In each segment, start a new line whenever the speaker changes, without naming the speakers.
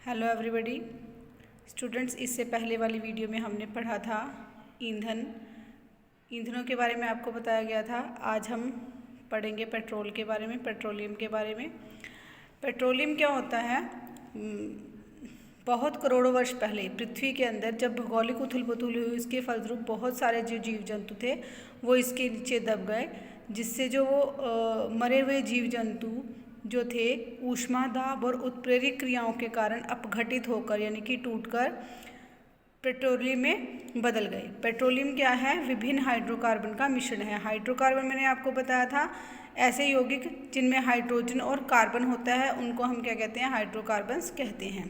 Hello everybody students, इससे पहले वाली वीडियो में हमने पढ़ा था ईंधनों के बारे में आपको बताया गया था। आज हम पढ़ेंगे पेट्रोल के बारे में, पेट्रोलियम के बारे में। पेट्रोलियम क्या होता है? बहुत करोड़ों वर्ष पहले पृथ्वी के अंदर जब भौगोलिक उथल पुथल हुई, इसके फलस्वरूप बहुत सारे जो जीव जंतु थे वो इसके नीचे दब गए, जिससे जो वो मरे हुए जीव जंतु जो थे ऊष्मा दाब और उत्प्रेरक क्रियाओं के कारण अपघटित होकर यानी कि टूटकर पेट्रोलियम में बदल गए। पेट्रोलियम क्या है? विभिन्न हाइड्रोकार्बन का मिश्रण है। हाइड्रोकार्बन मैंने आपको बताया था, ऐसे यौगिक जिनमें हाइड्रोजन और कार्बन होता है उनको हम क्या कहते हैं? हाइड्रोकार्बन्स कहते हैं।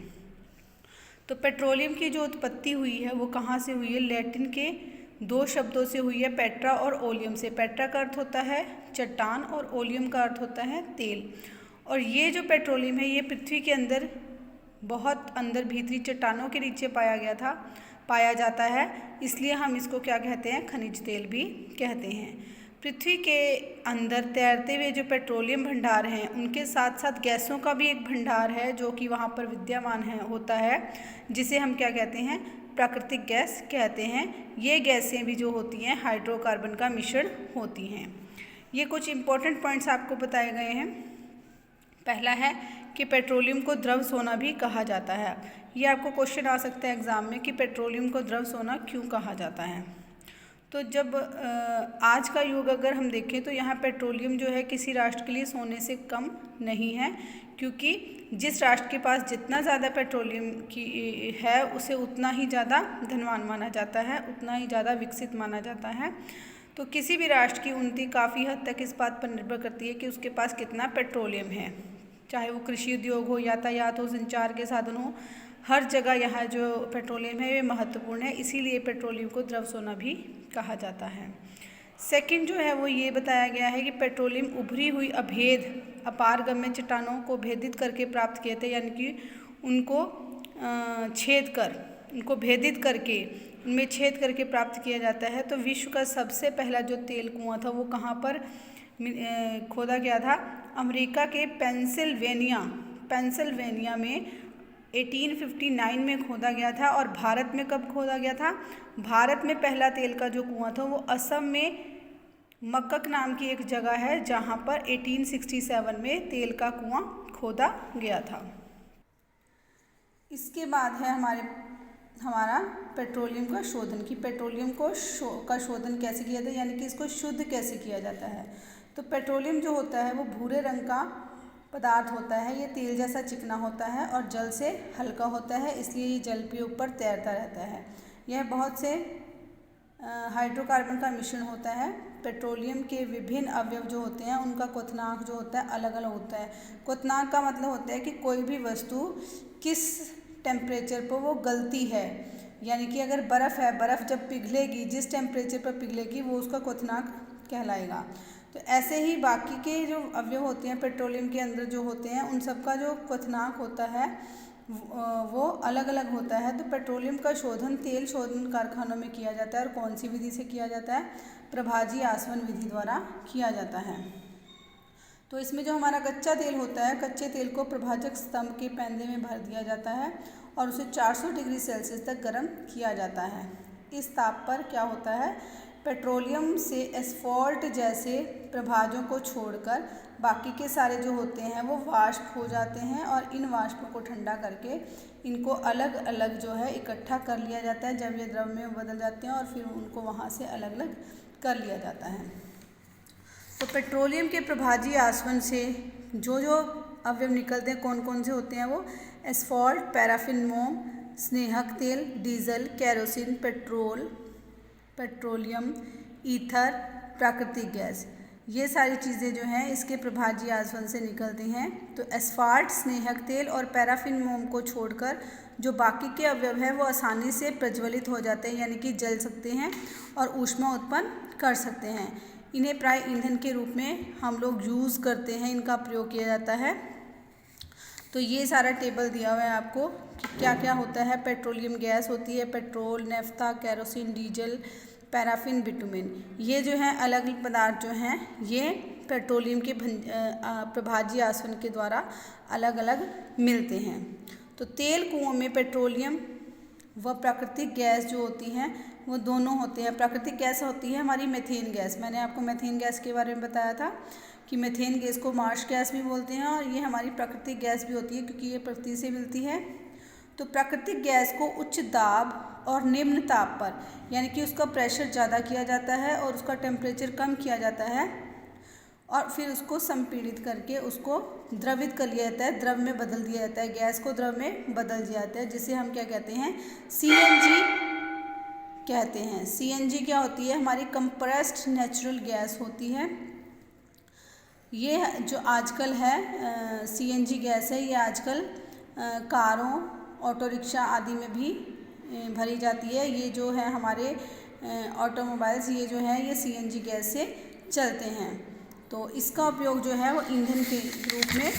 तो पेट्रोलियम की जो उत्पत्ति हुई है वो कहाँ से हुई है? लैटिन के दो शब्दों से हुई है, पेट्रा और ओलियम से। पेट्रा का अर्थ होता है चट्टान और ओलियम का अर्थ होता है तेल। और ये जो पेट्रोलियम है ये पृथ्वी के अंदर बहुत अंदर भीतरी चट्टानों के नीचे पाया जाता है, इसलिए हम इसको क्या कहते हैं? खनिज तेल भी कहते हैं। पृथ्वी के अंदर तैरते हुए जो पेट्रोलियम भंडार हैं उनके साथ साथ गैसों का भी एक भंडार है जो कि वहाँ पर विद्यमान होता है, जिसे हम क्या कहते हैं? प्राकृतिक गैस कहते हैं। ये गैसें भी जो होती हैं हाइड्रोकार्बन का मिश्रण होती हैं। ये कुछ इम्पोर्टेंट पॉइंट्स आपको बताए गए हैं। पहला है कि पेट्रोलियम को द्रव सोना भी कहा जाता है। ये आपको क्वेश्चन आ सकता है एग्ज़ाम में कि पेट्रोलियम को द्रव सोना क्यों कहा जाता है। तो जब आज का युग अगर हम देखें तो यहाँ पेट्रोलियम जो है किसी राष्ट्र के लिए सोने से कम नहीं है, क्योंकि जिस राष्ट्र के पास जितना ज़्यादा पेट्रोलियम की है उसे उतना ही ज़्यादा धनवान माना जाता है, उतना ही ज़्यादा विकसित माना जाता है। तो किसी भी राष्ट्र की उन्नति काफ़ी हद तक इस बात पर निर्भर करती है कि उसके पास कितना पेट्रोलियम है, चाहे वो कृषि उद्योग हो, यातायात हो, संचार के साधन हो, हर जगह यहाँ जो पेट्रोलियम है ये महत्वपूर्ण है, इसीलिए पेट्रोलियम को द्रव सोना भी कहा जाता है। सेकंड जो है वो ये बताया गया है कि पेट्रोलियम उभरी हुई अभेद अपारगम्य चट्टानों को भेदित करके प्राप्त किए थे, यानी कि उनको भेदित करके उनमें छेद करके प्राप्त किया जाता है। तो विश्व का सबसे पहला जो तेल कुआं था वो कहाँ पर खोदा गया था? अमेरिका के पेंसिल्वेनिया में 1859 में खोदा गया था। और भारत में कब खोदा गया था? भारत में पहला तेल का जो कुआं था वो असम में मक्कक नाम की एक जगह है, जहां पर 1867 में तेल का कुआं खोदा गया था। इसके बाद है हमारा पेट्रोलियम का शोधन, कि पेट्रोलियम का शोधन कैसे किया जाता है, यानी कि इसको शुद्ध कैसे किया जाता है। तो पेट्रोलियम जो होता है वो भूरे रंग का पदार्थ होता है। ये तेल जैसा चिकना होता है और जल से हल्का होता है, इसलिए ये जल के ऊपर तैरता रहता है। यह बहुत से हाइड्रोकार्बन का मिश्रण होता है। पेट्रोलियम के विभिन्न अवयव जो होते हैं उनका क्वथनांक जो होता है अलग अलग होता है। क्वथनांक का मतलब होता है कि कोई भी वस्तु किस टेम्परेचर पर वो गलती है, यानी कि अगर बर्फ़ है, बर्फ़ जब पिघलेगी, जिस टेम्परेचर पर पिघलेगी वो उसका क्वथनांक कहलाएगा। तो ऐसे ही बाकी के जो अवयव होते हैं पेट्रोलियम के अंदर जो होते हैं उन सब का जो क्वथनांक होता है वो अलग अलग होता है। तो पेट्रोलियम का शोधन तेल शोधन कारखानों में किया जाता है। और कौन सी विधि से किया जाता है? प्रभाजी आसवन विधि द्वारा किया जाता है। तो इसमें जो हमारा कच्चा तेल होता है, कच्चे तेल को प्रभाजक स्तंभ के पैंदे में भर दिया जाता है और उसे 400 डिग्री सेल्सियस तक गर्म किया जाता है। इस ताप पर क्या होता है? पेट्रोलियम से एस्फॉल्ट जैसे प्रभाजों को छोड़कर बाकी के सारे जो होते हैं वो वाष्प हो जाते हैं, और इन वाष्पों को ठंडा करके इनको अलग अलग जो है इकट्ठा कर लिया जाता है। जब ये द्रव में बदल जाते हैं और फिर उनको वहाँ से अलग अलग कर लिया जाता है। तो पेट्रोलियम के प्रभाजी आसवन से जो अवयव निकलते हैं कौन कौन से होते हैं? वो एस्फॉल्ट, पैराफिन मोम, स्नेहक तेल, डीजल, केरोसिन, पेट्रोलियम, ईथर, प्राकृतिक गैस, ये सारी चीज़ें जो हैं इसके प्रभाजी आसवन से निकलती हैं। तो एस्फाल्ट, स्नेहक तेल और पैराफिन मोम को छोड़कर जो बाकी के अवयव हैं वो आसानी से प्रज्वलित हो जाते हैं, यानी कि जल सकते हैं और ऊष्मा उत्पन्न कर सकते हैं। इन्हें प्राय ईंधन के रूप में हम लोग यूज़ करते हैं, इनका प्रयोग किया जाता है। तो ये सारा टेबल दिया हुआ है आपको कि क्या क्या होता है। पेट्रोलियम गैस होती है, petrol, naphtha, kerosene, diesel, paraffin, bitumen, ये जो हैं अलग अलग पदार्थ जो हैं ये पेट्रोलियम के प्रभाजी आसवन के द्वारा अलग अलग मिलते हैं। तो तेल कुओं में पेट्रोलियम व प्राकृतिक गैस जो होती हैं वो दोनों होते हैं। प्राकृतिक गैस होती है हमारी मीथेन गैस। मैंने आपको मीथेन गैस के बारे में बताया था कि मीथेन गैस को मार्श गैस भी बोलते हैं और ये हमारी प्राकृतिक गैस भी होती है क्योंकि ये प्रकृति से मिलती है। तो प्राकृतिक गैस को उच्च दाब और निम्न ताप पर, यानी कि उसका प्रेशर ज़्यादा किया जाता है और उसका टेम्परेचर कम किया जाता है और फिर उसको संपीड़ित करके उसको द्रवित कर लिया जाता है, द्रव में बदल दिया जाता है, गैस को द्रव में बदल दिया जाता है, जिसे हम क्या कहते हैं, सीएनजी कहते हैं। सीएनजी क्या होती है, हमारी कंप्रेस्ड नेचुरल गैस होती है। ये जो आजकल है सीएनजी गैस है, ये आजकल कारों, ऑटो रिक्शा आदि में भी भरी जाती है। ये जो है हमारे ऑटोमोबाइल्स, ये जो है ये सीएनजी गैस से चलते हैं। तो इसका उपयोग जो है वो ईंधन के रूप में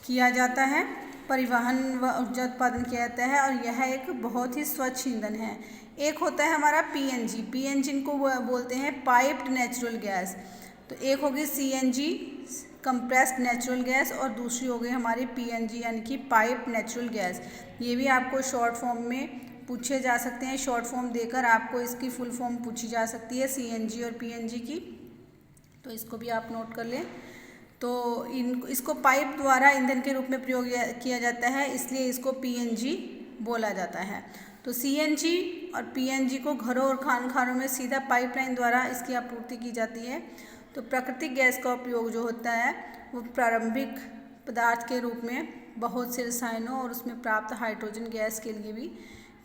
किया जाता है, परिवहन व ऊर्जा उत्पादन किया जाता है और यह एक बहुत ही स्वच्छ ईंधन है। एक होता है हमारा पीएनजी, पीएनजी को बोलते हैं पाइप्ड नेचुरल गैस। तो एक होगी सीएनजी कंप्रेस्ड नेचुरल गैस और दूसरी हो गई हमारी पीएनजी यानी कि पाइप्ड नेचुरल गैस। ये भी आपको शॉर्ट फॉर्म में पूछे जा सकते हैं, शॉर्ट फॉर्म देकर आपको इसकी फुल फॉर्म पूछी जा सकती है सीएनजी और पीएनजी की, तो इसको भी आप नोट कर लें। तो इसको पाइप द्वारा ईंधन के रूप में प्रयोग किया जाता है, इसलिए इसको पीएनजी बोला जाता है। तो सीएनजी और पीएनजी को घरों और खानों में सीधा पाइपलाइन द्वारा इसकी आपूर्ति की जाती है। तो प्राकृतिक गैस का उपयोग जो होता है वो प्रारंभिक पदार्थ के रूप में बहुत से रसायनों और उसमें प्राप्त हाइड्रोजन गैस के लिए भी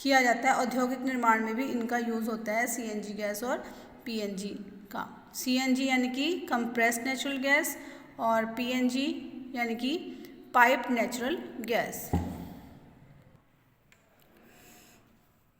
किया जाता है। औद्योगिक निर्माण में भी इनका यूज़ होता है, सीएनजी गैस और पीएनजी का। सीएनजी यानी कि कंप्रेस्ड नेचुरल गैस और पीएनजी यानी कि पाइप्ड नेचुरल गैस।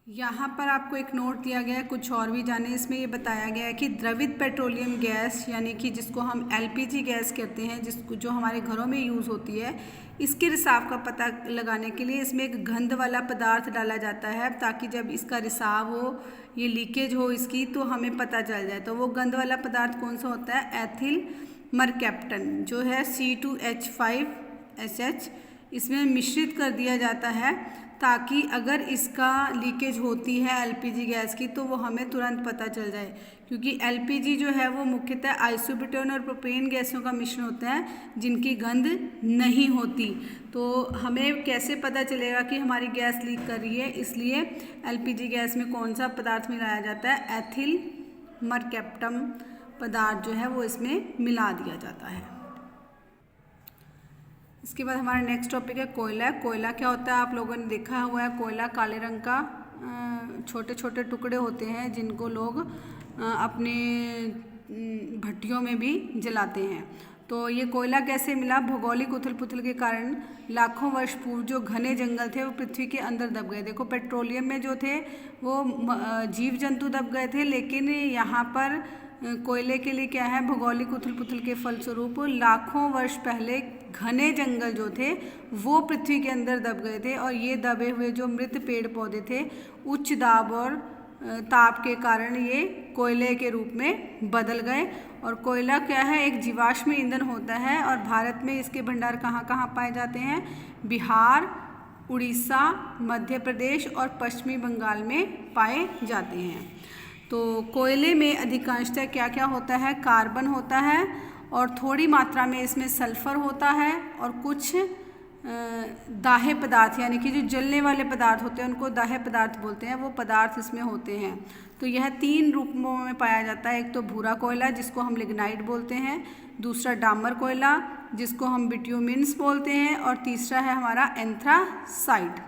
यहाँ पर आपको एक नोट दिया गया है, कुछ और भी जाने। इसमें ये बताया गया है कि द्रवित पेट्रोलियम गैस यानी कि जिसको हम एलपीजी गैस कहते हैं, जिसको जो हमारे घरों में यूज़ होती है, इसके रिसाव का पता लगाने के लिए इसमें एक गंध वाला पदार्थ डाला जाता है ताकि जब इसका रिसाव हो, ये लीकेज हो इसकी, तो हमें पता चल जाए। तो वो गंध वाला पदार्थ कौन सा होता है, एथिल मरकैप्टन जो है C2H5SH, इसमें मिश्रित कर दिया जाता है ताकि अगर इसका लीकेज होती है एलपीजी गैस की तो वो हमें तुरंत पता चल जाए, क्योंकि एलपीजी जो है वो मुख्यतः आइसोब्यूटेन और प्रोपेन गैसों का मिश्रण होता है जिनकी गंध नहीं होती। तो हमें कैसे पता चलेगा कि हमारी गैस लीक कर रही है, इसलिए एलपीजी गैस में कौन सा पदार्थ मिलाया जाता है, एथिल मरकैप्टन पदार्थ जो है वो इसमें मिला दिया जाता है। इसके बाद हमारा नेक्स्ट टॉपिक है कोयला। कोयला क्या होता है, आप लोगों ने देखा हुआ है, कोयला काले रंग का छोटे छोटे टुकड़े होते हैं जिनको लोग अपने भट्टियों में भी जलाते हैं। तो ये कोयला कैसे मिला, भौगोलिक उथल पुथल के कारण लाखों वर्ष पूर्व जो घने जंगल थे वो पृथ्वी के अंदर दब गए। देखो पेट्रोलियम में जो थे वो जीव जंतु दब गए थे, लेकिन यहाँ पर कोयले के लिए क्या है, भौगोलिक उथल पुथल के फलस्वरूप लाखों वर्ष पहले घने जंगल जो थे वो पृथ्वी के अंदर दब गए थे और ये दबे हुए जो मृत पेड़ पौधे थे उच्च दाब और ताप के कारण ये कोयले के रूप में बदल गए। और कोयला क्या है, एक जीवाश्म ईंधन होता है और भारत में इसके भंडार कहाँ कहाँ पाए जाते हैं, बिहार, उड़ीसा, मध्य प्रदेश और पश्चिमी बंगाल में पाए जाते हैं। तो कोयले में अधिकांशतः क्या क्या होता है, कार्बन होता है और थोड़ी मात्रा में इसमें सल्फर होता है और कुछ दाह्य पदार्थ यानी कि जो जलने वाले पदार्थ होते हैं उनको दाह्य पदार्थ बोलते हैं, वो पदार्थ इसमें होते हैं। तो यह 3 रूपों में पाया जाता है, एक तो भूरा कोयला जिसको हम लिग्नाइट बोलते हैं, दूसरा डामर कोयला जिसको हम बिट्यूमिन्स बोलते हैं और तीसरा है हमारा एंथ्रासाइट।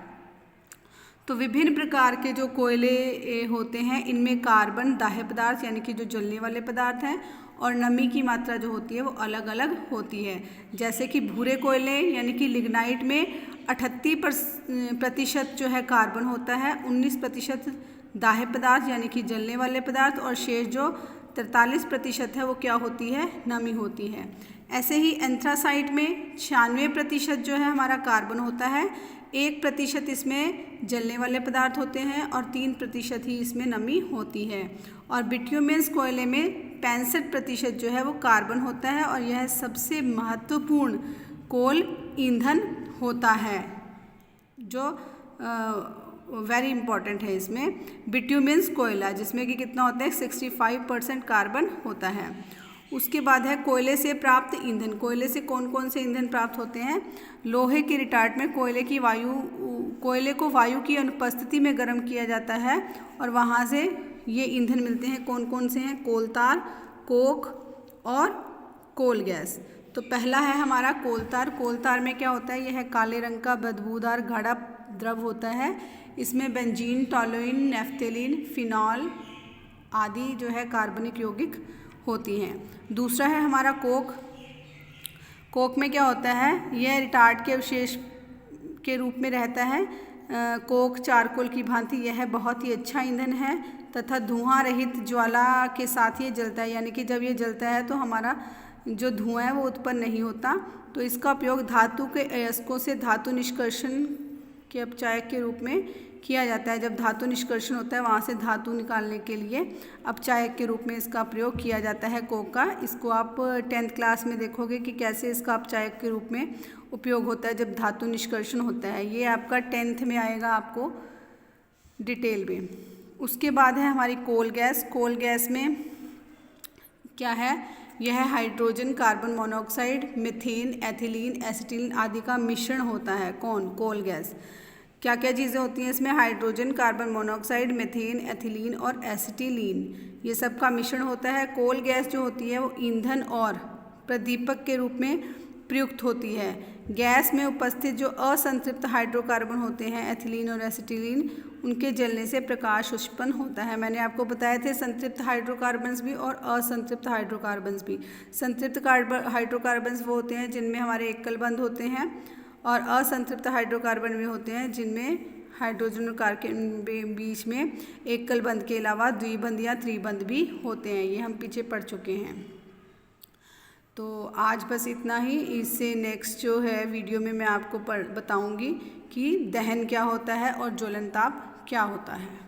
तो विभिन्न प्रकार के जो कोयले होते हैं इनमें कार्बन दाह्य पदार्थ यानी कि जो जलने वाले पदार्थ हैं और नमी की मात्रा जो होती है वो अलग अलग होती है। जैसे कि भूरे कोयले यानी कि लिग्नाइट में 38% जो है कार्बन होता है, 19% दाह्य पदार्थ यानी कि जलने वाले पदार्थ और शेष जो 43% है वो क्या होती है, नमी होती है। ऐसे ही एंथ्रासाइट में 96% जो है हमारा कार्बन होता है, 1% इसमें जलने वाले पदार्थ होते हैं और 3% ही इसमें नमी होती है। और बिट्यूमेंस कोयले में 65% जो है वो कार्बन होता है और यह सबसे महत्वपूर्ण कोल ईंधन होता है, जो वेरी इंपॉर्टेंट है। इसमें बिट्यूमेंस कोयला, जिसमें कि कितना होता है 65% कार्बन होता है। उसके बाद है कोयले से प्राप्त ईंधन। कोयले से कौन कौन से ईंधन प्राप्त होते हैं? लोहे के रिटार्ट में कोयले को वायु की अनुपस्थिति में गर्म किया जाता है और वहाँ से ये ईंधन मिलते हैं। कौन कौन से हैं? कोलतार, कोक और कोल गैस। तो पहला है हमारा कोलतार। कोलतार में क्या होता है? यह काले रंग का बदबूदार गाढ़ा द्रव होता है। इसमें बेंजीन, टॉलुइन, नेफ्थेलीन, फिनॉल आदि जो है कार्बनिक यौगिक होती हैं। दूसरा है हमारा कोक। कोक में क्या होता है? यह रिटार्ट के अवशेष के रूप में रहता है। कोक चारकोल की भांति यह बहुत ही अच्छा ईंधन है तथा धुआं रहित ज्वाला के साथ ये जलता है, यानी कि जब ये जलता है तो हमारा जो धुआं है वो उत्पन्न नहीं होता। तो इसका उपयोग धातु के अयस्कों से धातु निष्कर्षण के अपचायक के रूप में किया जाता है। जब धातु निष्कर्षण होता है वहाँ से धातु निकालने के लिए अपचायक के रूप में इसका प्रयोग किया जाता है कोक का। इसको आप 10th क्लास में देखोगे कि कैसे इसका अपचायक के रूप में उपयोग होता है जब धातु निष्कर्षण होता है। ये आपका 10th में आएगा आपको डिटेल में। उसके बाद है हमारी कोल गैस। कोल गैस में क्या है? यह hydrogen, carbon monoxide, methane, ethylene, acetylene आदि का मिश्रण होता है। कौन? Coal gas. क्या क्या चीज़ें होती हैं इसमें? Hydrogen, carbon monoxide, methane, ethylene और एसिटिलीन, ये सब का मिश्रण होता है। कोल गैस जो होती है वो ईंधन और प्रदीपक के रूप में प्रयुक्त होती है। गैस में उपस्थित जो असंतृप्त हाइड्रोकार्बन होते हैं, एथिलीन और एसिटिलीन, उनके जलने से प्रकाश उत्पन्न होता है। मैंने आपको बताए थे संतृप्त हाइड्रोकार्बन्स भी और असंतृप्त हाइड्रोकार्बन्स भी। संतृप्त हाइड्रोकार्बन्स वो होते हैं जिनमें हमारे एकल बंध होते हैं और असंतृप्त हाइड्रोकार्बन में होते हैं जिनमें हाइड्रोजन और कार्बन के बीच में एकल बंध के अलावा द्विबंध या त्रिबंध भी होते हैं। ये हम पीछे पढ़ चुके हैं। तो आज बस इतना ही। इससे नेक्स्ट जो है वीडियो में मैं आपको बताऊंगी कि दहन क्या होता है और ज्वलनताप क्या होता है।